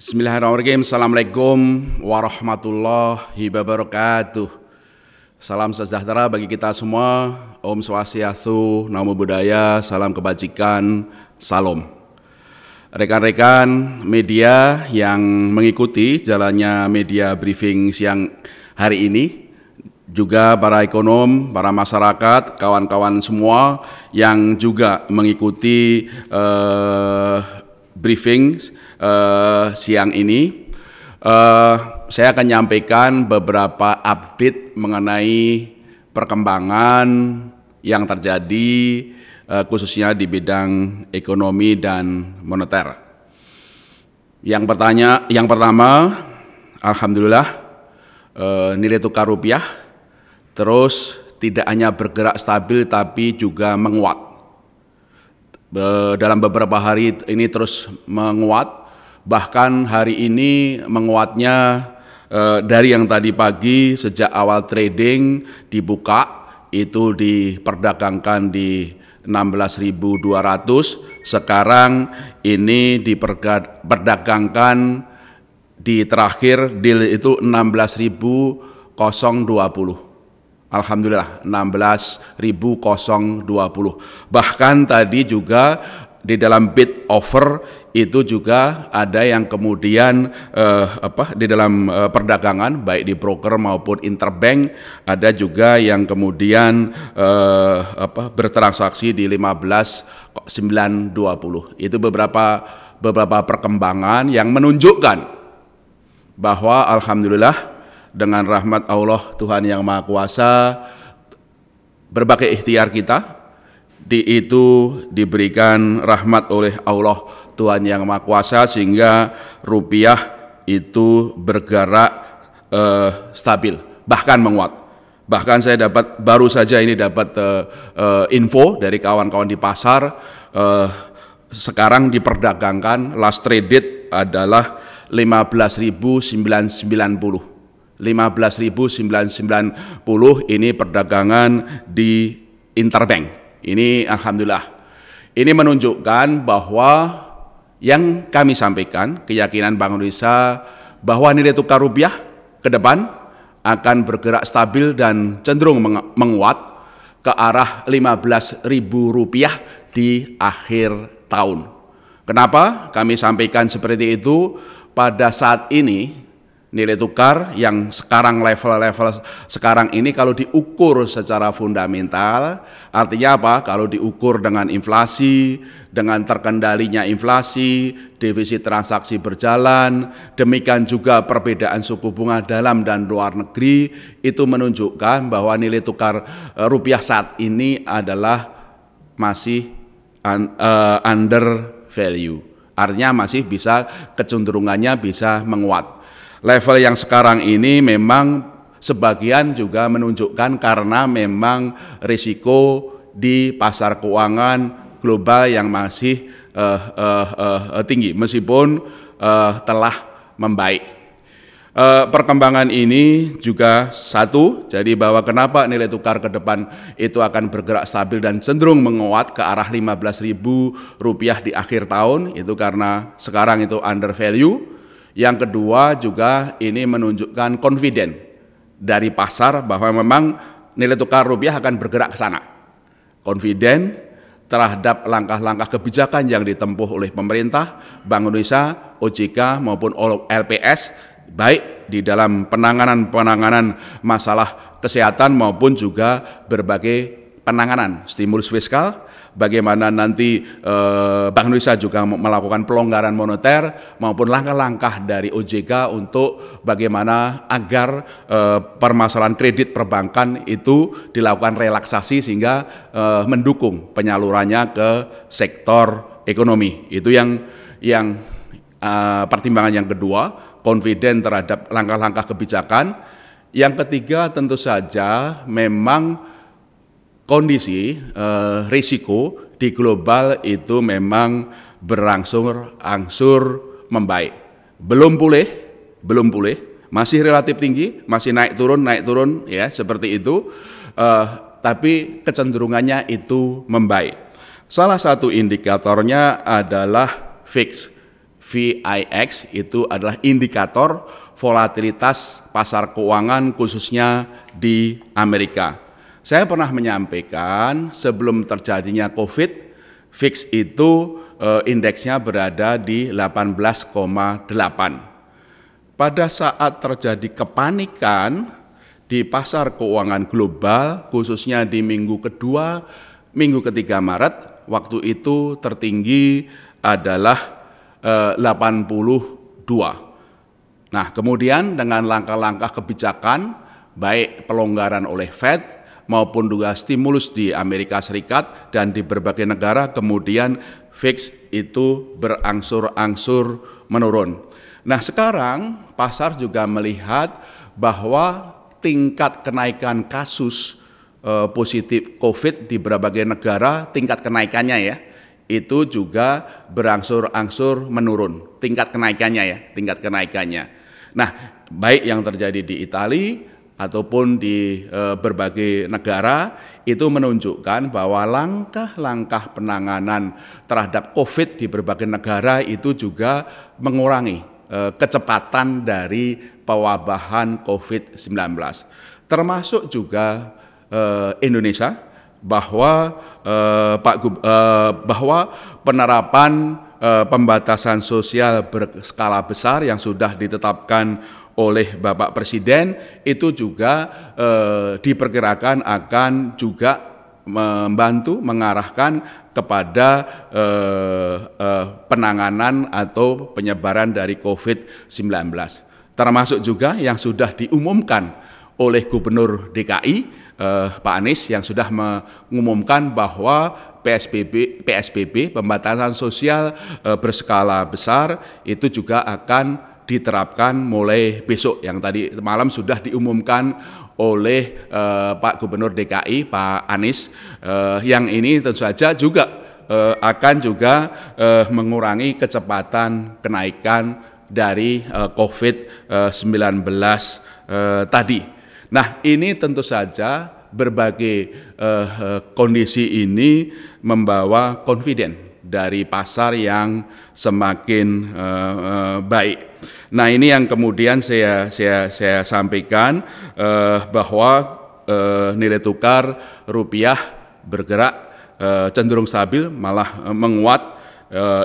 Bismillahirrahmanirrahim. Assalamualaikum warahmatullahi wabarakatuh. Salam sejahtera bagi kita semua. Om Swastiastu, Namo Buddhaya, salam kebajikan, salam. Rekan-rekan media yang mengikuti jalannya media briefing siang hari ini, juga para ekonom, para masyarakat, kawan-kawan semua yang juga mengikuti briefing siang ini, saya akan menyampaikan beberapa update mengenai perkembangan yang terjadi khususnya di bidang ekonomi dan moneter. Yang pertama, alhamdulillah nilai tukar rupiah terus tidak hanya bergerak stabil tapi juga menguat. Dalam beberapa hari ini terus menguat. Bahkan hari ini menguatnya dari yang tadi pagi sejak awal trading dibuka itu diperdagangkan di 16.200, sekarang ini diperdagangkan di terakhir deal itu 16.020. Alhamdulillah 16.020. Bahkan tadi juga di dalam bid offer itu juga ada yang kemudian di dalam perdagangan baik di broker maupun interbank ada juga yang kemudian bertransaksi di 15.920. Itu beberapa perkembangan yang menunjukkan bahwa alhamdulillah dengan rahmat Allah Tuhan Yang Maha Kuasa, berbagai ikhtiar kita itu diberikan rahmat oleh Allah Tuhan Yang Maha Kuasa sehingga rupiah itu bergerak stabil, bahkan menguat. Bahkan saya baru saja ini dapat info dari kawan-kawan di pasar, sekarang diperdagangkan last traded adalah 15.990. 15.990 ini perdagangan di interbank. Ini alhamdulillah. Ini menunjukkan bahwa yang kami sampaikan, keyakinan Bank Indonesia bahwa nilai tukar rupiah ke depan akan bergerak stabil dan cenderung menguat ke arah 15.000 rupiah di akhir tahun. Kenapa kami sampaikan seperti itu? Pada saat ini nilai tukar yang sekarang level sekarang ini kalau diukur secara fundamental, artinya apa? Kalau diukur dengan inflasi, dengan terkendalinya inflasi, defisit transaksi berjalan, demikian juga perbedaan suku bunga dalam dan luar negeri, itu menunjukkan bahwa nilai tukar rupiah saat ini adalah masih under value. Artinya masih bisa kecenderungannya bisa menguat. Level yang sekarang ini memang sebagian juga menunjukkan karena memang risiko di pasar keuangan global yang masih tinggi meskipun telah membaik. Perkembangan ini juga satu, jadi bahwa kenapa nilai tukar ke depan itu akan bergerak stabil dan cenderung menguat ke arah 15.000 rupiah di akhir tahun, itu karena sekarang itu under value. Yang kedua juga ini menunjukkan confident dari pasar bahwa memang nilai tukar rupiah akan bergerak ke sana. Confident terhadap langkah-langkah kebijakan yang ditempuh oleh pemerintah, Bank Indonesia, OJK maupun LPS, baik di dalam penanganan masalah kesehatan maupun juga berbagai penanganan stimulus fiskal. Bagaimana nanti Bank Indonesia juga melakukan pelonggaran moneter maupun langkah-langkah dari OJK untuk bagaimana agar permasalahan kredit perbankan itu dilakukan relaksasi sehingga mendukung penyalurannya ke sektor ekonomi. Itu yang pertimbangan yang kedua, confident terhadap langkah-langkah kebijakan. Yang ketiga tentu saja memang kondisi risiko di global itu memang berangsur-angsur membaik. Belum pulih, masih relatif tinggi, masih naik turun ya seperti itu. Tapi kecenderungannya itu membaik. Salah satu indikatornya adalah VIX. VIX itu adalah indikator volatilitas pasar keuangan khususnya di Amerika. Saya pernah menyampaikan sebelum terjadinya COVID, VIX itu indeksnya berada di 18,8. Pada saat terjadi kepanikan di pasar keuangan global, khususnya di minggu kedua, minggu ketiga Maret, waktu itu tertinggi adalah 82. Nah, kemudian dengan langkah-langkah kebijakan, baik pelonggaran oleh Fed maupun juga stimulus di Amerika Serikat dan di berbagai negara, kemudian VIX itu berangsur-angsur menurun. Nah, sekarang pasar juga melihat bahwa tingkat kenaikan kasus positif COVID di berbagai negara, tingkat kenaikannya ya, itu juga berangsur-angsur menurun, tingkat kenaikannya. Nah, baik yang terjadi di Italia ataupun di berbagai negara, itu menunjukkan bahwa langkah-langkah penanganan terhadap COVID di berbagai negara itu juga mengurangi kecepatan dari pewabahan COVID-19. Termasuk juga Indonesia, bahwa penerapan pembatasan sosial berskala besar yang sudah ditetapkan oleh Bapak Presiden itu juga diperkirakan akan juga membantu mengarahkan kepada penanganan atau penyebaran dari COVID-19. Termasuk juga yang sudah diumumkan oleh Gubernur DKI Pak Anies yang sudah mengumumkan bahwa PSBB pembatasan sosial berskala besar itu juga akan diterapkan mulai besok, yang tadi malam sudah diumumkan oleh Pak Gubernur DKI Pak Anies, yang ini tentu saja juga akan juga mengurangi kecepatan kenaikan dari COVID-19 tadi. Nah, ini tentu saja berbagai kondisi ini membawa confident dari pasar yang semakin baik. Nah, ini yang kemudian saya sampaikan bahwa nilai tukar rupiah bergerak cenderung stabil, malah menguat.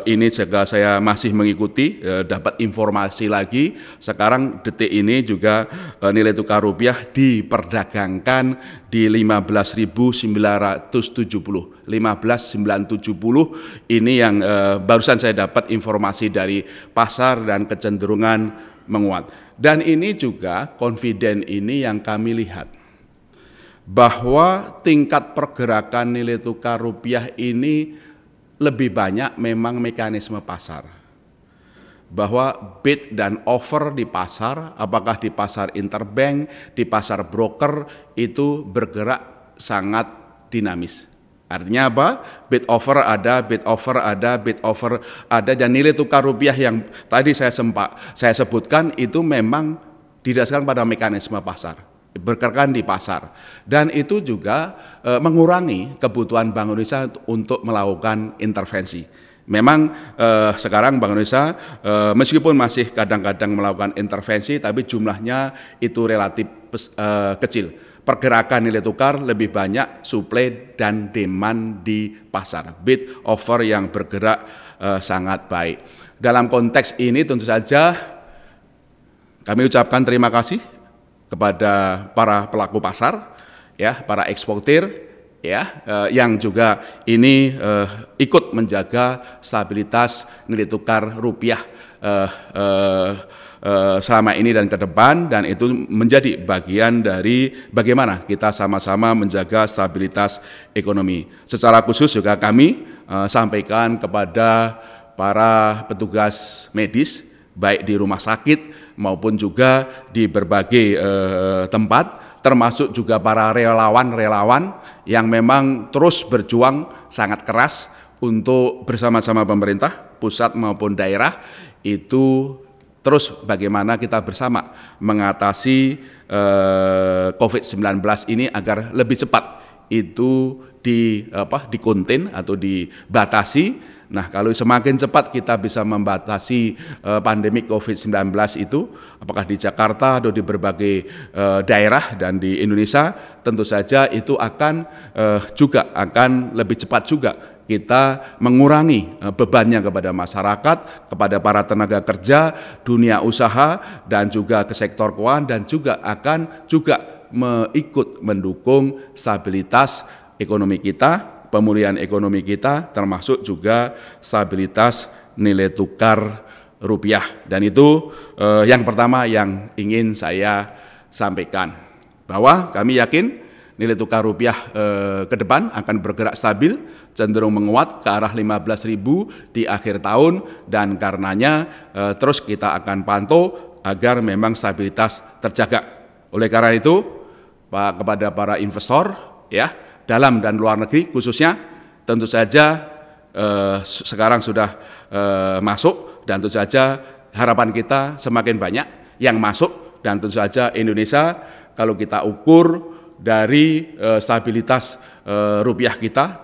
Ini juga saya masih mengikuti, dapat informasi lagi. Sekarang detik ini juga nilai tukar rupiah diperdagangkan di 15.970. 15.970 ini yang barusan saya dapat informasi dari pasar dan kecenderungan menguat. Dan ini juga confident ini yang kami lihat, bahwa tingkat pergerakan nilai tukar rupiah ini lebih banyak memang mekanisme pasar, bahwa bid dan offer di pasar, apakah di pasar interbank, di pasar broker, itu bergerak sangat dinamis. Artinya apa? Bid offer ada, dan nilai tukar rupiah yang tadi saya sebutkan itu memang didasarkan pada mekanisme pasar, bergerak di pasar, dan itu juga mengurangi kebutuhan Bank Indonesia untuk melakukan intervensi. Memang sekarang Bank Indonesia meskipun masih kadang-kadang melakukan intervensi, tapi jumlahnya itu relatif kecil. Pergerakan nilai tukar lebih banyak supply dan demand di pasar, bid offer yang bergerak sangat baik. Dalam konteks ini tentu saja kami ucapkan terima kasih kepada para pelaku pasar, ya, para eksportir, ya, yang juga ini ikut menjaga stabilitas nilai tukar rupiah selama ini dan ke depan, dan itu menjadi bagian dari bagaimana kita sama-sama menjaga stabilitas ekonomi. Secara khusus juga kami sampaikan kepada para petugas medis, baik di rumah sakit maupun juga di berbagai tempat, termasuk juga para relawan-relawan yang memang terus berjuang sangat keras untuk bersama-sama pemerintah pusat maupun daerah, itu terus bagaimana kita bersama mengatasi COVID-19 ini agar lebih cepat itu dikonten atau dibatasi. Nah, kalau semakin cepat kita bisa membatasi pandemi COVID-19 itu, apakah di Jakarta atau di berbagai daerah dan di Indonesia, tentu saja itu akan lebih cepat juga kita mengurangi bebannya kepada masyarakat, kepada para tenaga kerja, dunia usaha, dan juga ke sektor keuangan, dan juga akan ikut mendukung stabilitas ekonomi kita, pemulihan ekonomi kita, termasuk juga stabilitas nilai tukar rupiah. Dan itu yang pertama yang ingin saya sampaikan, bahwa kami yakin nilai tukar rupiah ke depan akan bergerak stabil, cenderung menguat ke arah 15.000 di akhir tahun, dan karenanya terus kita akan pantau agar memang stabilitas terjaga. Oleh karena itu, kepada para investor, ya, dalam dan luar negeri khususnya, tentu saja sekarang sudah masuk, dan tentu saja harapan kita semakin banyak yang masuk, dan tentu saja Indonesia kalau kita ukur dari stabilitas rupiah kita,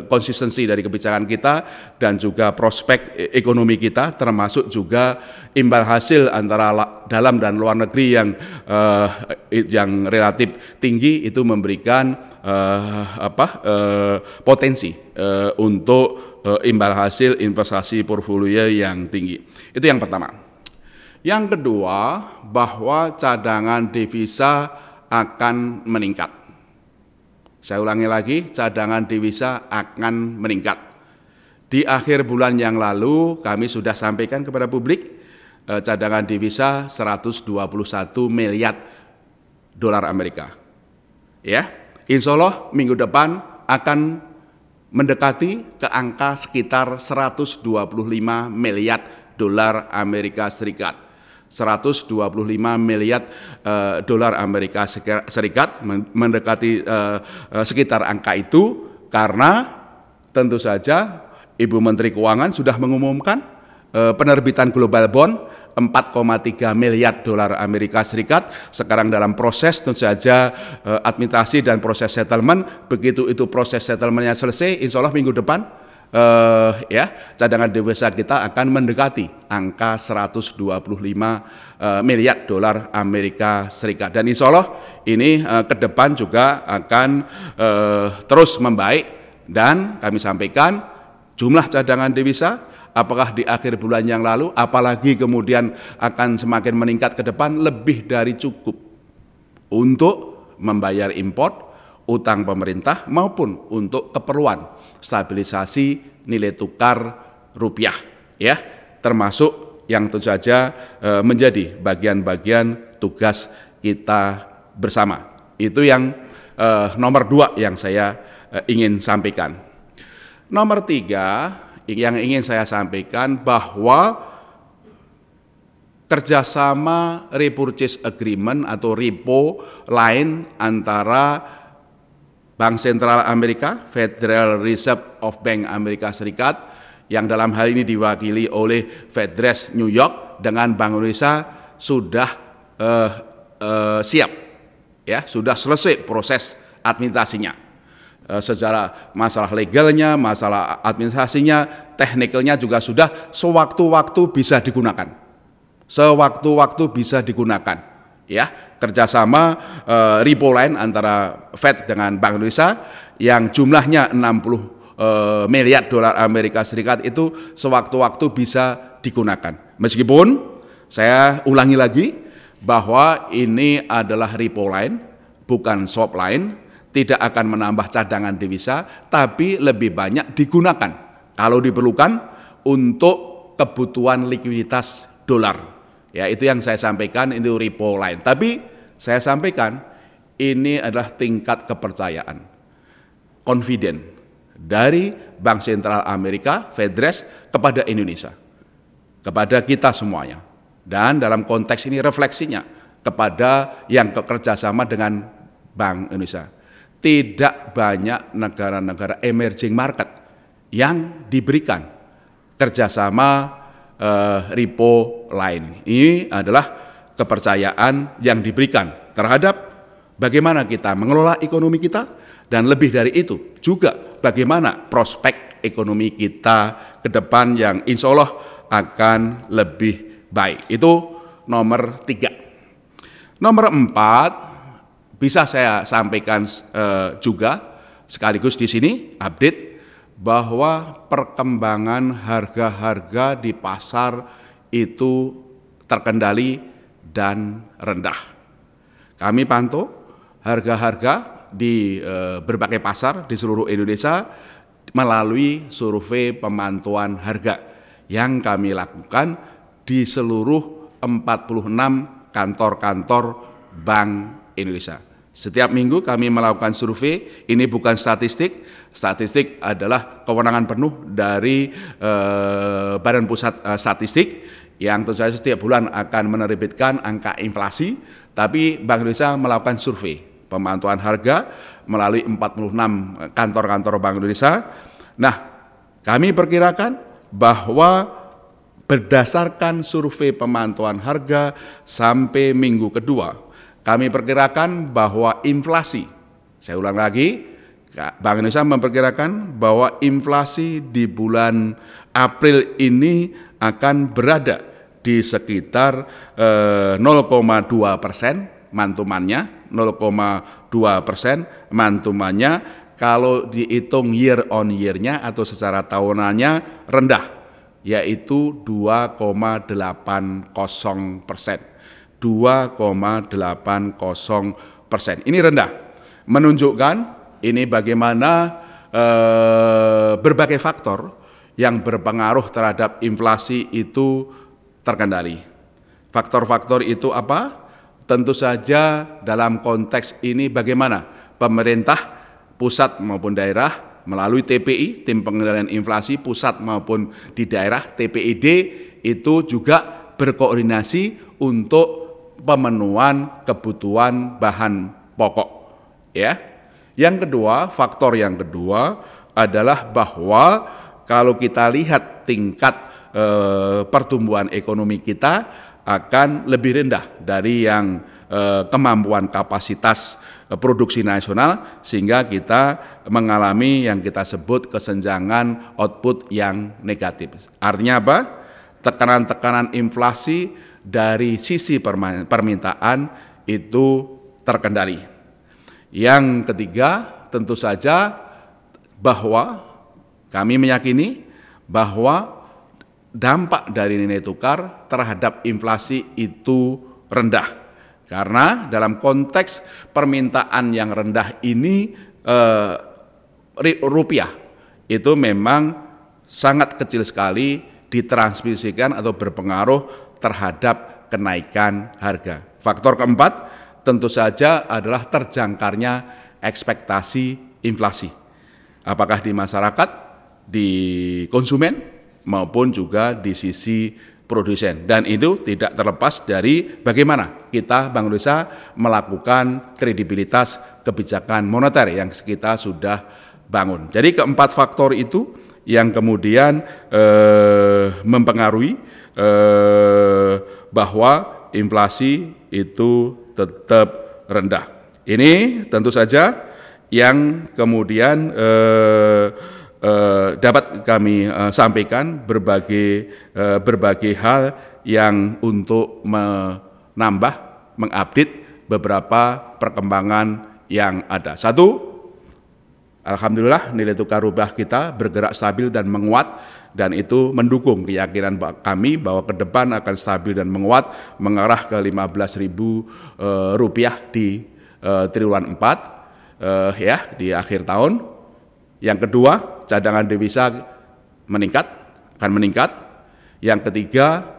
konsistensi dari kebijakan kita, dan juga prospek ekonomi kita, termasuk juga imbal hasil antara dalam dan luar negeri yang relatif tinggi, itu memberikan potensi untuk imbal hasil investasi portfolio yang tinggi. Itu yang pertama. Yang kedua, bahwa cadangan devisa akan meningkat. Saya ulangi lagi, cadangan devisa akan meningkat. Di akhir bulan yang lalu kami sudah sampaikan kepada publik cadangan devisa 121 miliar dolar Amerika. Ya, insya Allah minggu depan akan mendekati ke angka sekitar 125 miliar dolar Amerika Serikat. 125 miliar dolar Amerika Serikat, mendekati sekitar angka itu, karena tentu saja Ibu Menteri Keuangan sudah mengumumkan penerbitan global bond 4,3 miliar dolar Amerika Serikat sekarang dalam proses, tentu saja administrasi dan proses settlement. Begitu itu proses settlementnya selesai, insya Allah minggu depan cadangan devisa kita akan mendekati angka 125 miliar dolar Amerika Serikat, dan insya Allah ini ke depan juga akan terus membaik. Dan kami sampaikan jumlah cadangan devisa apakah di akhir bulan yang lalu, apalagi kemudian akan semakin meningkat ke depan, lebih dari cukup untuk membayar import, utang pemerintah, maupun untuk keperluan stabilisasi nilai tukar rupiah, ya, termasuk yang tentu saja menjadi bagian-bagian tugas kita bersama. Itu yang nomor 2 yang saya ingin sampaikan. Nomor 3 yang ingin saya sampaikan, bahwa kerjasama repurchase agreement atau repo line antara Bank Sentral Amerika, Federal Reserve of Bank Amerika Serikat, yang dalam hal ini diwakili oleh Fedres New York, dengan Bank Indonesia sudah siap, ya, sudah selesai proses administrasinya. Secara masalah legalnya, masalah administrasinya, teknikalnya juga sudah sewaktu-waktu bisa digunakan. Ya, kerjasama repo line antara Fed dengan Bank Indonesia yang jumlahnya 60 miliar dolar Amerika Serikat itu sewaktu-waktu bisa digunakan. Meskipun saya ulangi lagi bahwa ini adalah repo line, bukan swap line, tidak akan menambah cadangan devisa, tapi lebih banyak digunakan kalau diperlukan untuk kebutuhan likuiditas dolar. Ya, itu yang saya sampaikan, itu repo line. Tapi saya sampaikan ini adalah tingkat kepercayaan, confident dari Bank Sentral Amerika, Fedres, kepada Indonesia, kepada kita semuanya. Dan dalam konteks ini refleksinya kepada yang kerjasama dengan Bank Indonesia. Tidak banyak negara-negara emerging market yang diberikan kerjasama repo line. Ini adalah kepercayaan yang diberikan terhadap bagaimana kita mengelola ekonomi kita, dan lebih dari itu juga bagaimana prospek ekonomi kita ke depan yang insya Allah akan lebih baik. Itu nomor 3. Nomor 4 bisa saya sampaikan juga sekaligus di sini update bahwa perkembangan harga-harga di pasar itu terkendali dan rendah. Kami pantau harga-harga di berbagai pasar di seluruh Indonesia melalui survei pemantauan harga yang kami lakukan di seluruh 46 kantor-kantor Bank Indonesia. Setiap minggu kami melakukan survei, ini bukan statistik. Statistik adalah kewenangan penuh dari Badan Pusat Statistik yang tentu saja setiap bulan akan menerbitkan angka inflasi, tapi Bank Indonesia melakukan survei pemantauan harga melalui 46 kantor-kantor Bank Indonesia. Nah, kami perkirakan bahwa berdasarkan survei pemantauan harga sampai minggu kedua, kami perkirakan bahwa inflasi, saya ulang lagi, Bank Indonesia memperkirakan bahwa inflasi di bulan April ini akan berada di sekitar 0,2% mantumannya, 0,2% mantumannya. Kalau dihitung year on year-nya atau secara tahunannya rendah, yaitu 2,80%. 2,80%. Ini rendah, menunjukkan ini bagaimana berbagai faktor yang berpengaruh terhadap inflasi itu terkendali. Faktor-faktor itu apa? Tentu saja dalam konteks ini bagaimana pemerintah pusat maupun daerah melalui TPI, Tim Pengendalian Inflasi pusat maupun di daerah, TPID, itu juga berkoordinasi untuk pemenuhan kebutuhan bahan pokok, ya. Yang kedua, faktor yang kedua adalah bahwa kalau kita lihat tingkat pertumbuhan ekonomi kita akan lebih rendah dari yang kemampuan kapasitas produksi nasional, sehingga kita mengalami yang kita sebut kesenjangan output yang negatif. Artinya apa? Tekanan-tekanan inflasi dari sisi permintaan itu terkendali. Yang ketiga, tentu saja bahwa kami meyakini bahwa dampak dari nilai tukar terhadap inflasi itu rendah. Karena dalam konteks permintaan yang rendah ini rupiah itu memang sangat kecil sekali ditransmisikan atau berpengaruh terhadap kenaikan harga. Faktor keempat tentu saja adalah terjangkarnya ekspektasi inflasi. Apakah di masyarakat, di konsumen, maupun juga di sisi produsen. Dan itu tidak terlepas dari bagaimana kita Bank Indonesia melakukan kredibilitas kebijakan moneter yang kita sudah bangun. Jadi keempat faktor itu yang kemudian mempengaruhi bahwa inflasi itu tetap rendah. Ini tentu saja yang kemudian dapat kami sampaikan berbagai hal yang untuk menambah, mengupdate beberapa perkembangan yang ada. Satu, alhamdulillah nilai tukar rupiah kita bergerak stabil dan menguat, dan itu mendukung keyakinan kami bahwa ke depan akan stabil dan menguat mengarah ke 15.000 rupiah di triwulan 4 ya di akhir tahun. Yang kedua, cadangan devisa akan meningkat. Yang ketiga,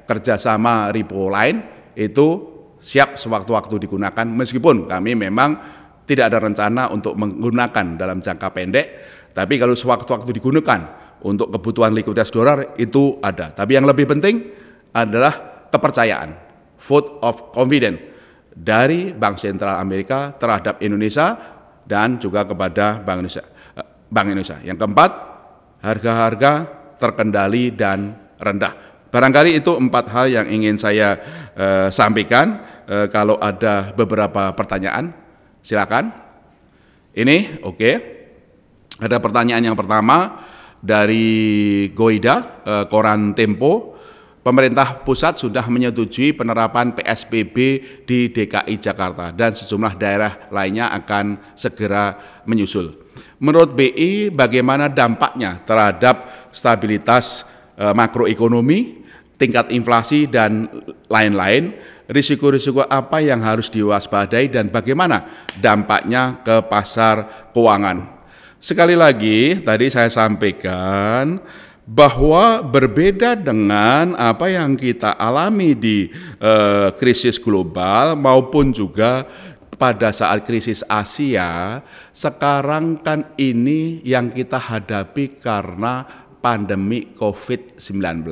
kerjasama repo lain itu siap sewaktu-waktu digunakan, meskipun kami memang tidak ada rencana untuk menggunakan dalam jangka pendek, tapi kalau sewaktu-waktu digunakan untuk kebutuhan likuiditas dolar itu ada. Tapi yang lebih penting adalah kepercayaan, vote of confidence dari Bank Sentral Amerika terhadap Indonesia dan juga kepada Bank Indonesia. Yang keempat, harga-harga terkendali dan rendah. Barangkali itu 4 hal yang ingin saya sampaikan. kalau ada beberapa pertanyaan, silakan. Ini oke. Ada pertanyaan yang pertama dari Goida, Koran Tempo. Pemerintah pusat sudah menyetujui penerapan PSBB di DKI Jakarta dan sejumlah daerah lainnya akan segera menyusul. Menurut BI, bagaimana dampaknya terhadap stabilitas makroekonomi, tingkat inflasi, dan lain-lain? Risiko-risiko apa yang harus diwaspadai dan bagaimana dampaknya ke pasar keuangan? Sekali lagi, tadi saya sampaikan bahwa berbeda dengan apa yang kita alami di krisis global maupun juga pada saat krisis Asia, sekarang kan ini yang kita hadapi karena pandemi COVID-19.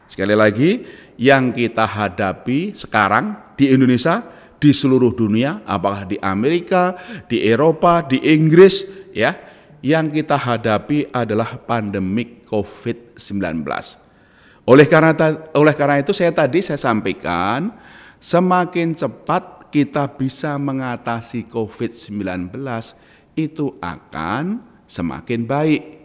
Sekali lagi, yang kita hadapi sekarang di Indonesia, di seluruh dunia, apakah di Amerika, di Eropa, di Inggris, ya, yang kita hadapi adalah pandemi COVID-19. Oleh karena itu saya sampaikan, semakin cepat kita bisa mengatasi COVID-19 itu akan semakin baik.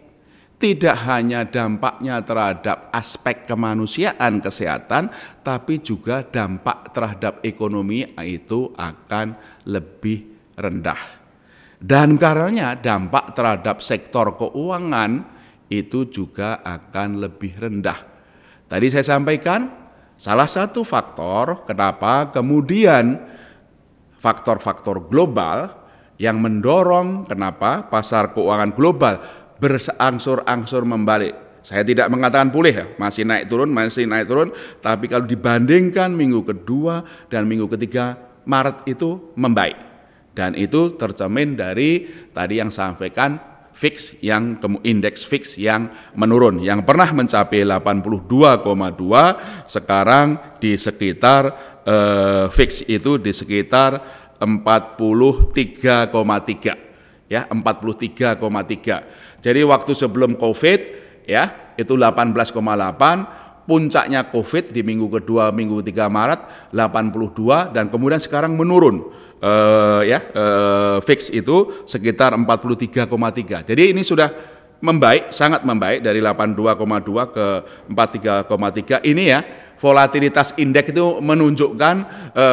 Tidak hanya dampaknya terhadap aspek kemanusiaan kesehatan, tapi juga dampak terhadap ekonomi itu akan lebih rendah. Dan karenanya dampak terhadap sektor keuangan itu juga akan lebih rendah. Tadi saya sampaikan salah satu faktor kenapa kemudian faktor-faktor global yang mendorong kenapa pasar keuangan global berangsur-angsur membalik. Saya tidak mengatakan pulih ya, masih naik turun, tapi kalau dibandingkan minggu kedua dan minggu ketiga Maret itu membaik. Dan itu tercermin dari tadi yang saya sampaikan indeks fix yang menurun, yang pernah mencapai 82,2 sekarang di sekitar fix itu di sekitar 43,3 ya, 43,3. Jadi waktu sebelum Covid ya itu 18,8, puncaknya Covid di minggu kedua minggu 3 Maret 82 dan kemudian sekarang menurun. Fix itu sekitar 43,3. Jadi ini sudah membaik, sangat membaik dari 82,2 ke 43,3. Ini ya, volatilitas indeks itu menunjukkan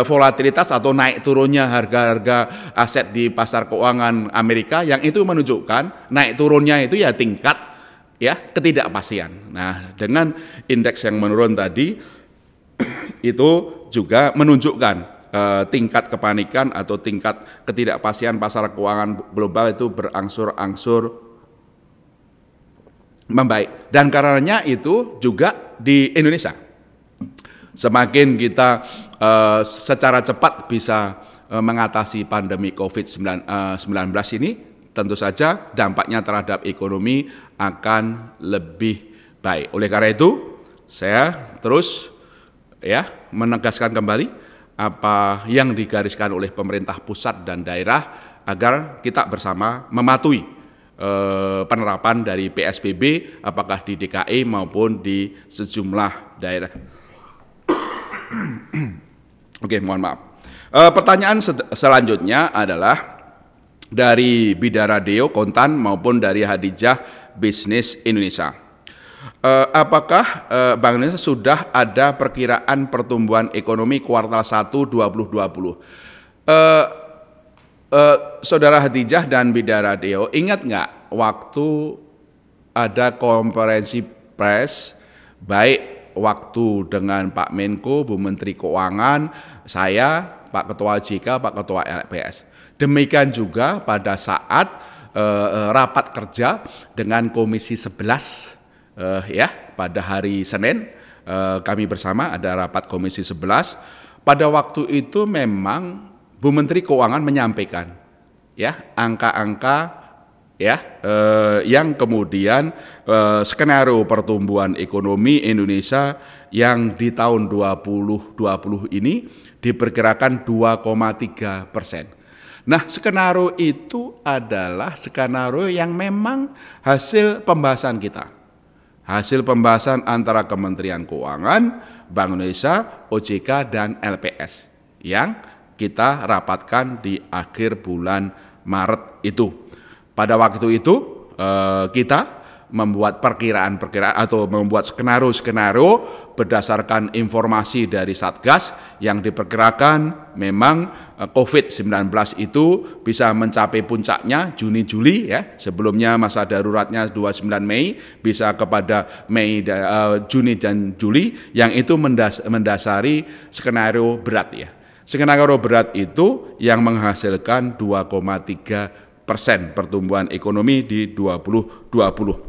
volatilitas atau naik turunnya harga-harga aset di pasar keuangan Amerika, yang itu menunjukkan naik turunnya itu ya tingkat ya ketidakpastian. Nah, dengan indeks yang menurun tadi itu juga menunjukkan tingkat kepanikan atau tingkat ketidakpastian pasar keuangan global itu berangsur-angsur membaik. Dan karenanya itu juga di Indonesia. Semakin kita secara cepat bisa mengatasi pandemi COVID-19 ini, tentu saja dampaknya terhadap ekonomi akan lebih baik. Oleh karena itu, saya terus ya menegaskan kembali apa yang digariskan oleh pemerintah pusat dan daerah agar kita bersama mematuhi penerapan dari PSBB apakah di DKI maupun di sejumlah daerah. Oke, mohon maaf. Pertanyaan selanjutnya adalah dari Bidara Deo Kontan maupun dari Hadijah Bisnis Indonesia. Apakah Bank Indonesia sudah ada perkiraan pertumbuhan ekonomi kuartal 1 2020? Saudara Hadijah dan Bidara Deo, ingat nggak waktu ada konferensi pers, baik waktu dengan Pak Menko, Bu Menteri Keuangan, saya, Pak Ketua OJK, Pak Ketua LPS. Demikian juga pada saat rapat kerja dengan Komisi 11 pada hari Senin, kami bersama ada rapat Komisi 11. Pada waktu itu memang Bu Menteri Keuangan menyampaikan ya angka-angka yang kemudian skenario pertumbuhan ekonomi Indonesia yang di tahun 2020 ini diperkirakan 2,3%. Nah, skenario itu adalah skenario yang memang hasil pembahasan kita. Hasil pembahasan antara Kementerian Keuangan, Bank Indonesia, OJK, dan LPS. yang kita rapatkan di akhir bulan Maret itu. Pada waktu itu kita membuat perkiraan-perkiraan atau membuat skenario-skenario berdasarkan informasi dari Satgas yang diperkirakan memang COVID-19 itu bisa mencapai puncaknya Juni-Juli ya. Sebelumnya masa daruratnya 29 Mei bisa kepada Juni dan Juli, yang itu mendasari skenario berat ya. Skenario berat itu yang menghasilkan 2,3% pertumbuhan ekonomi di 2020.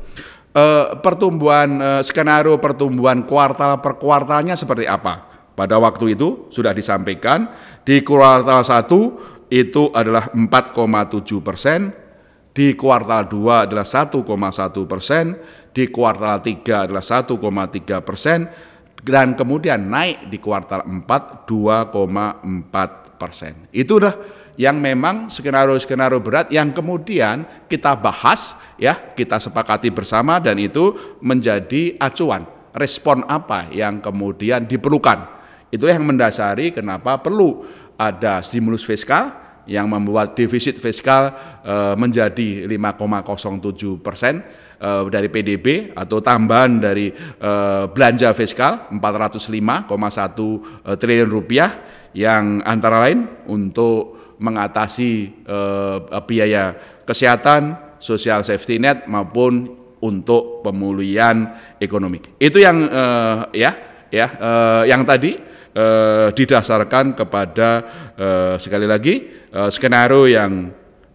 Skenario pertumbuhan kuartal per kuartalnya seperti apa? Pada waktu itu sudah disampaikan di kuartal 1 itu adalah 4,7%, di kuartal 2 adalah 1,1%, di kuartal 3 adalah 1,3%, dan kemudian naik di kuartal 4 2,4%. Itu udah yang memang skenario-skenario berat yang kemudian kita bahas ya, kita sepakati bersama, dan itu menjadi acuan respon apa yang kemudian diperlukan. Itulah yang mendasari kenapa perlu ada stimulus fiskal yang membuat defisit fiskal menjadi 5,07% dari PDB, atau tambahan dari belanja fiskal 405,1 triliun rupiah, yang antara lain untuk mengatasi biaya kesehatan, social safety net, maupun untuk pemulihan ekonomi. Itu yang yang tadi didasarkan kepada sekali lagi skenario yang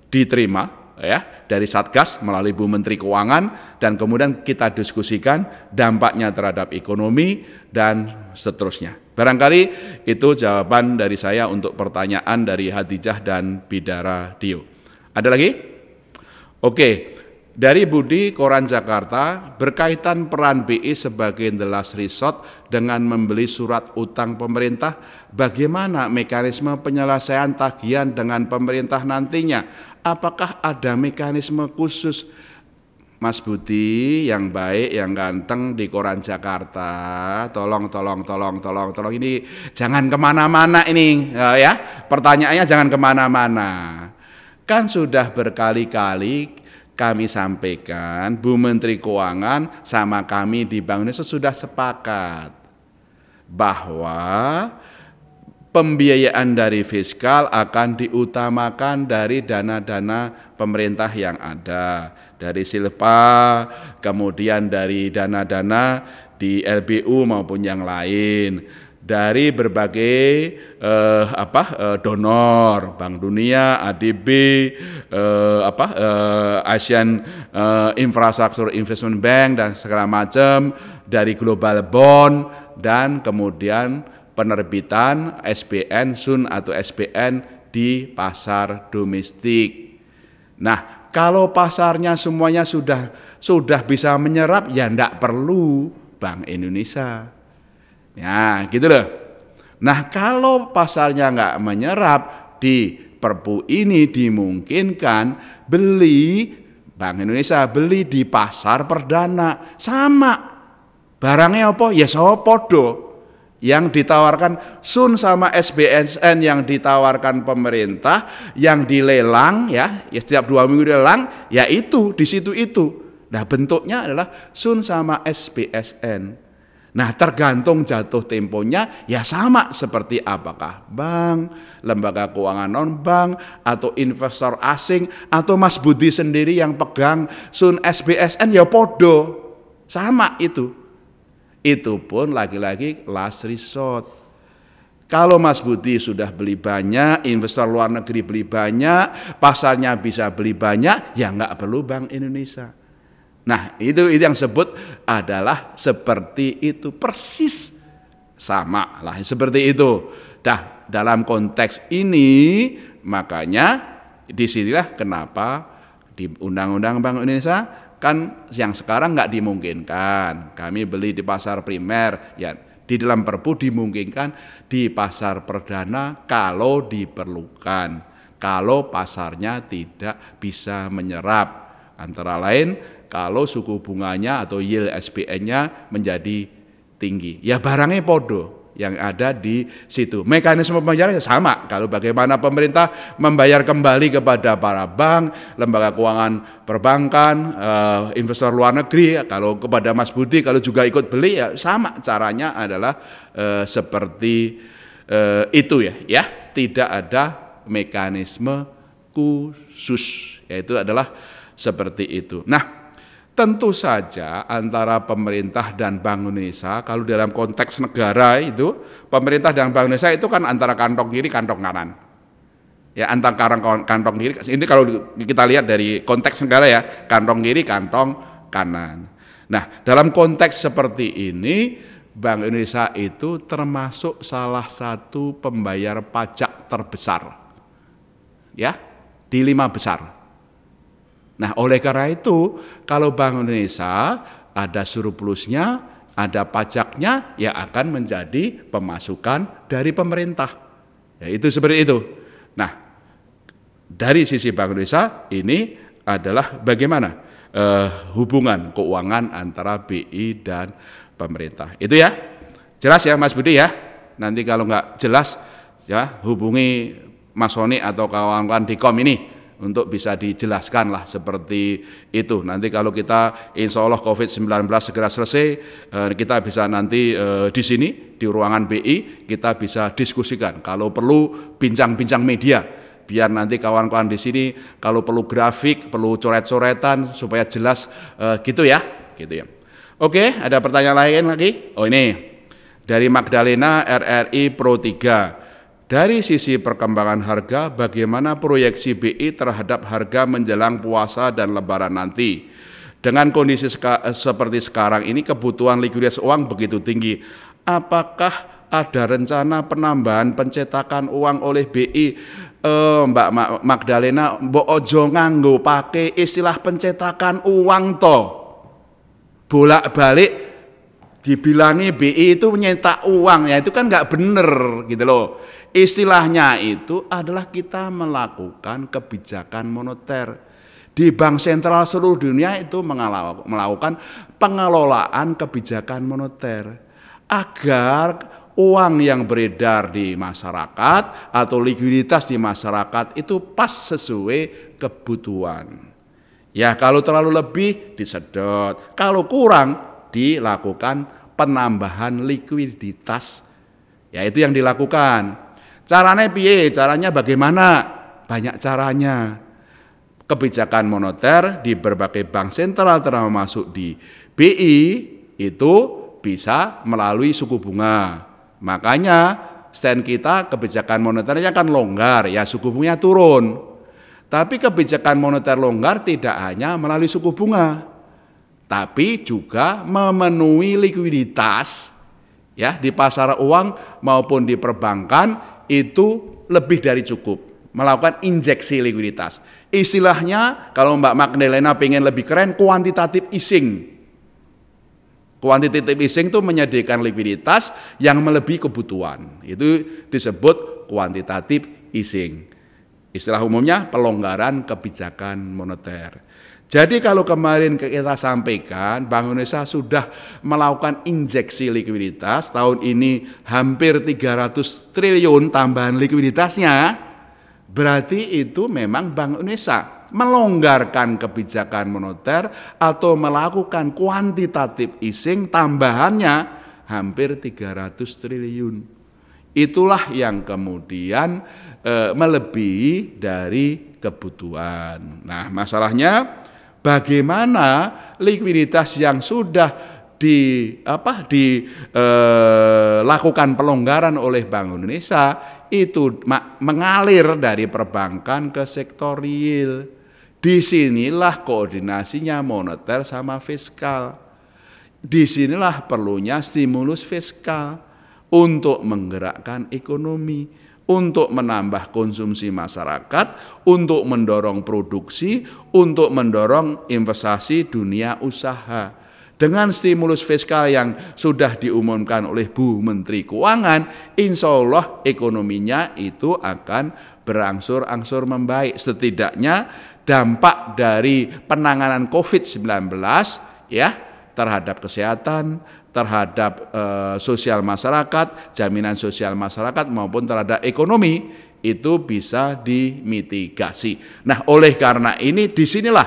diterima ya dari Satgas melalui Bu Menteri Keuangan, dan kemudian kita diskusikan dampaknya terhadap ekonomi dan seterusnya. Barangkali itu jawaban dari saya untuk pertanyaan dari Hadijah dan Bidara Dio. Ada lagi? Oke. Dari Budi Koran Jakarta, berkaitan peran BI sebagai the last resort dengan membeli surat utang pemerintah, bagaimana mekanisme penyelesaian tagihan dengan pemerintah nantinya? Apakah ada mekanisme khusus? Mas Budi yang baik, yang ganteng di Koran Jakarta, tolong ini jangan kemana-mana ini ya, pertanyaannya jangan kemana-mana. Kan sudah berkali-kali kami sampaikan, Bu Menteri Keuangan sama kami di Bank Indonesia sudah sepakat bahwa pembiayaan dari fiskal akan diutamakan dari dana-dana pemerintah yang ada, dari Silpa, kemudian dari dana-dana di LBU maupun yang lain, dari berbagai donor, Bank Dunia, ADB, Asian Infrastructure Investment Bank dan segala macam, dari Global Bond, dan kemudian penerbitan SBN Sun atau SBN di pasar domestik. Nah, kalau pasarnya semuanya sudah bisa menyerap, ya enggak perlu Bank Indonesia. Ya, gitu loh. Nah, kalau pasarnya enggak menyerap, di Perpu ini dimungkinkan beli, Bank Indonesia beli di pasar perdana. Sama. Barangnya apa? Ya podo. Yang ditawarkan Sun sama SBSN yang ditawarkan pemerintah, yang dilelang ya setiap 2 minggu dilelang, ya itu di situ itu. Nah, bentuknya adalah Sun sama SBSN. Nah, tergantung jatuh temponya ya sama seperti apakah bank, lembaga keuangan non-bank, atau investor asing, atau Mas Budi sendiri yang pegang Sun SBSN, ya podo. Sama itu. Itu pun lagi-lagi last resort. Kalau Mas Budi sudah beli banyak, investor luar negeri beli banyak, pasarnya bisa beli banyak, ya nggak perlu Bank Indonesia. Nah, itu yang sebut adalah seperti itu, persis sama lah seperti itu. Nah, dalam konteks ini makanya disinilah kenapa di Undang-Undang Bank Indonesia kan yang sekarang nggak dimungkinkan kami beli di pasar primer, ya di dalam Perpu dimungkinkan di pasar perdana kalau diperlukan, kalau pasarnya tidak bisa menyerap, antara lain kalau suku bunganya atau yield SBN-nya menjadi tinggi, ya barangnya podo, yang ada di situ. Mekanisme pembayarannya sama. Kalau bagaimana pemerintah membayar kembali kepada para bank, lembaga keuangan perbankan, investor luar negeri, kalau kepada Mas Budi kalau juga ikut beli ya sama caranya adalah seperti itu ya. Tidak ada mekanisme khusus, yaitu adalah seperti itu. Nah, tentu saja antara pemerintah dan Bank Indonesia, kalau dalam konteks negara itu, pemerintah dan Bank Indonesia itu kan antara kantong kiri, kantong kanan. Ya, antara kantong kiri, ini kalau kita lihat dari konteks negara ya, kantong kiri, kantong kanan. Nah, dalam konteks seperti ini, Bank Indonesia itu termasuk salah satu pembayar pajak terbesar. Ya, di 5 besar. Nah, oleh karena itu, kalau Bank Indonesia ada surplusnya, ada pajaknya, ya akan menjadi pemasukan dari pemerintah. Ya, itu seperti itu. Nah, dari sisi Bank Indonesia, ini adalah bagaimana hubungan keuangan antara BI dan pemerintah. Itu ya, jelas ya Mas Budi ya. Nanti kalau nggak jelas, ya hubungi Mas Soni atau kawan-kawan di KOM ini untuk bisa dijelaskan lah seperti itu. Nanti kalau kita insya Allah COVID-19 segera selesai, kita bisa nanti di sini, di ruangan BI, kita bisa diskusikan. Kalau perlu bincang-bincang media, biar nanti kawan-kawan di sini kalau perlu grafik, perlu coret-coretan supaya jelas gitu ya. Oke, ada pertanyaan lain lagi? Oh ini, dari Magdalena RRI Pro 3. Dari sisi perkembangan harga, bagaimana proyeksi BI terhadap harga menjelang puasa dan lebaran nanti? Dengan kondisi seperti sekarang ini, kebutuhan likuiditas uang begitu tinggi. Apakah ada rencana penambahan pencetakan uang oleh BI? Mbak Magdalena, mbok ojo nganggo pakai istilah pencetakan uang toh. Bolak-balik dibilangi BI itu nyetak uang, ya itu kan nggak bener gitu loh. Istilahnya itu adalah kita melakukan kebijakan moneter. Di bank sentral seluruh dunia itu melakukan pengelolaan kebijakan moneter agar uang yang beredar di masyarakat atau likuiditas di masyarakat itu pas sesuai kebutuhan. Ya kalau terlalu lebih disedot, kalau kurang dilakukan penambahan likuiditas. Ya itu yang dilakukan. Caranya piye? Caranya bagaimana? Banyak caranya. Kebijakan moneter di berbagai bank sentral termasuk di BI itu bisa melalui suku bunga. Makanya stand kita kebijakan moneternya kan longgar, ya suku bunganya turun. Tapi kebijakan moneter longgar tidak hanya melalui suku bunga, tapi juga memenuhi likuiditas ya di pasar uang maupun di perbankan itu lebih dari cukup, melakukan injeksi likuiditas. Istilahnya kalau Mbak Magdalena pengen lebih keren, kuantitatif easing. Kuantitatif easing itu menyediakan likuiditas yang melebihi kebutuhan. Itu disebut kuantitatif easing. Istilah umumnya pelonggaran kebijakan moneter. Jadi kalau kemarin kita sampaikan Bank Indonesia sudah melakukan injeksi likuiditas, tahun ini hampir 300 triliun tambahan likuiditasnya, berarti itu memang Bank Indonesia melonggarkan kebijakan moneter atau melakukan kuantitatif easing tambahannya hampir 300 triliun. Itulah yang kemudian melebihi dari kebutuhan. Nah, masalahnya bagaimana likuiditas yang sudah dilakukan pelonggaran oleh Bank Indonesia itu mengalir dari perbankan ke sektor real. Disinilah koordinasinya moneter sama fiskal. Disinilah perlunya stimulus fiskal untuk menggerakkan ekonomi, untuk menambah konsumsi masyarakat, untuk mendorong produksi, untuk mendorong investasi dunia usaha. Dengan stimulus fiskal yang sudah diumumkan oleh Bu Menteri Keuangan, insya Allah ekonominya itu akan berangsur-angsur membaik. Setidaknya dampak dari penanganan COVID-19 ya terhadap kesehatan, terhadap sosial masyarakat, jaminan sosial masyarakat maupun terhadap ekonomi itu bisa dimitigasi. Nah, oleh karena ini disinilah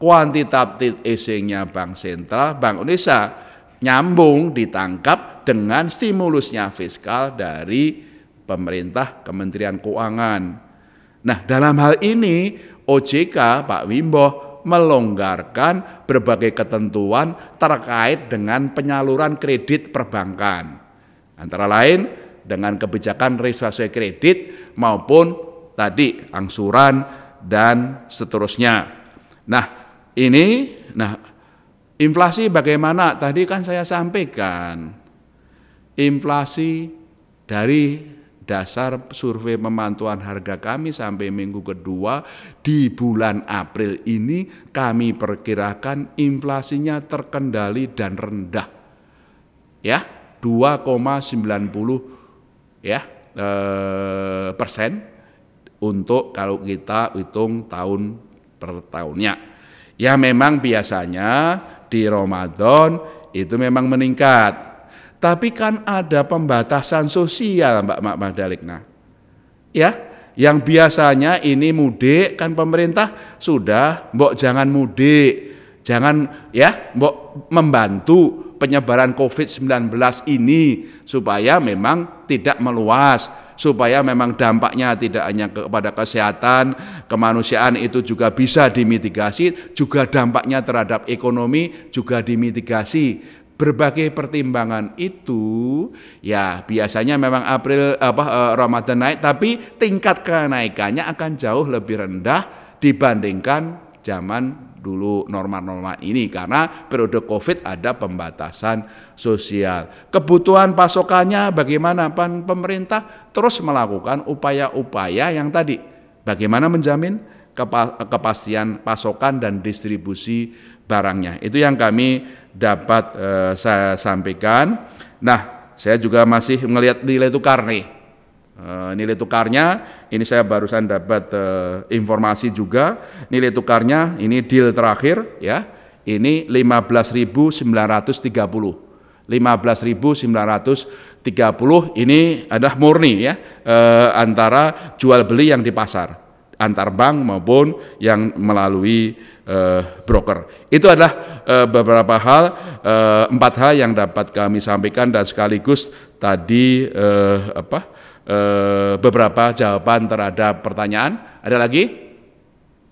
quantitative easing-nya Bank Sentral, Bank Indonesia nyambung ditangkap dengan stimulusnya fiskal dari pemerintah Kementerian Keuangan. Nah, dalam hal ini OJK Pak Wimbo melonggarkan berbagai ketentuan terkait dengan penyaluran kredit perbankan. Antara lain dengan kebijakan restrukturisasi kredit maupun tadi angsuran dan seterusnya. Nah, inflasi bagaimana? Tadi kan saya sampaikan. Inflasi dari dasar survei pemantauan harga kami sampai minggu kedua di bulan April ini kami perkirakan inflasinya terkendali dan rendah. Ya, 2,90 ya persen untuk kalau kita hitung tahun per tahunnya. Ya memang biasanya di Ramadan itu memang meningkat. Tapi kan ada pembatasan sosial Mbak Magdalikna. Ya, yang biasanya ini mudik kan pemerintah sudah mbok jangan mudik. Jangan ya, mbok membantu penyebaran COVID-19 ini supaya memang tidak meluas, supaya memang dampaknya tidak hanya kepada kesehatan, kemanusiaan itu juga bisa dimitigasi, juga dampaknya terhadap ekonomi juga dimitigasi. Berbagai pertimbangan itu ya biasanya memang Ramadan naik, tapi tingkat kenaikannya akan jauh lebih rendah dibandingkan zaman dulu normal-normal ini karena periode Covid ada pembatasan sosial. Kebutuhan pasokannya bagaimana? Pemerintah terus melakukan upaya-upaya yang tadi bagaimana menjamin kepastian pasokan dan distribusi barangnya. Itu yang kami dapat saya sampaikan. Nah, saya juga masih melihat nilai tukar nih. Nilai tukarnya ini saya barusan dapat informasi juga. Nilai tukarnya ini deal terakhir ya. Ini 15.930. 15.930 ini adalah murni ya antara jual beli yang di pasar antar bank maupun yang melalui broker. Itu adalah beberapa hal, 4 hal yang dapat kami sampaikan dan sekaligus tadi beberapa jawaban terhadap pertanyaan. Ada lagi?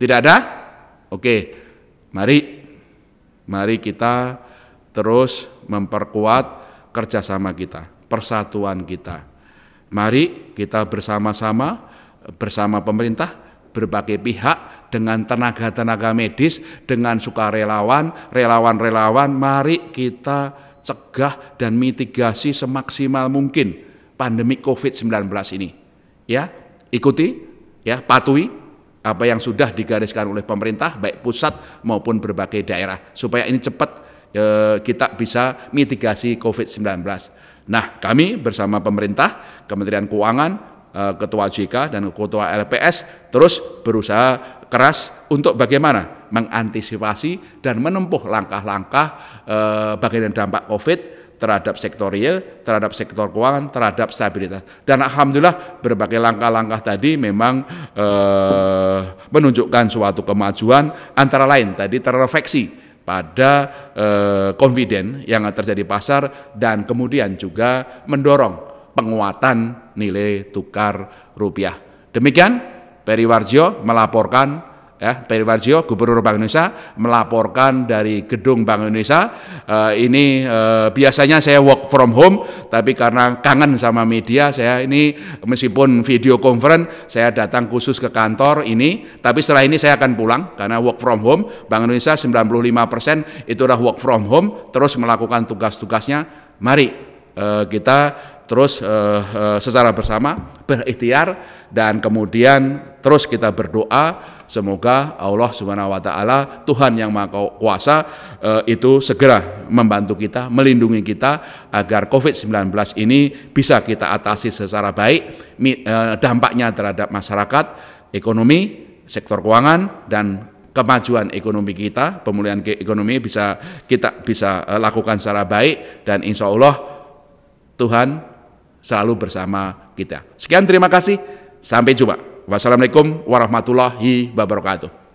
Tidak ada? Oke, mari kita terus memperkuat kerjasama kita, persatuan kita. Mari kita bersama-sama, bersama pemerintah, berbagai pihak dengan tenaga-tenaga medis, dengan sukarelawan, relawan-relawan, mari kita cegah dan mitigasi semaksimal mungkin pandemi COVID-19 ini. Ya, ikuti, ya, patuhi apa yang sudah digariskan oleh pemerintah, baik pusat maupun berbagai daerah, supaya ini cepat kita bisa mitigasi COVID-19. Nah, kami bersama pemerintah, Kementerian Keuangan, Ketua OJK dan Ketua LPS terus berusaha keras untuk bagaimana mengantisipasi dan menempuh langkah-langkah bagaimana dampak COVID terhadap sektor real, terhadap sektor keuangan, terhadap stabilitas. Dan alhamdulillah berbagai langkah-langkah tadi memang menunjukkan suatu kemajuan, antara lain tadi terrefleksi pada confident yang terjadi pasar dan kemudian juga mendorong penguatan nilai tukar rupiah. Demikian Peri Warjio melaporkan, ya, Peri Warjio, Gubernur Bank Indonesia melaporkan dari gedung Bank Indonesia. Ini biasanya saya work from home, tapi karena kangen sama media, saya ini meskipun video conference, saya datang khusus ke kantor ini. Tapi setelah ini saya akan pulang karena work from home. Bank Indonesia 95% itu adalah work from home, terus melakukan tugas-tugasnya. Mari kita terus secara bersama berikhtiar dan kemudian terus kita berdoa semoga Allah Subhanahu wa taala, Tuhan yang Maha Kuasa itu segera membantu kita, melindungi kita agar COVID-19 ini bisa kita atasi secara baik, dampaknya terhadap masyarakat, ekonomi, sektor keuangan dan kemajuan ekonomi kita, pemulihan ekonomi kita bisa lakukan secara baik, dan insya Allah Tuhan selalu bersama kita. Sekian, terima kasih. Sampai jumpa. Wassalamualaikum warahmatullahi wabarakatuh.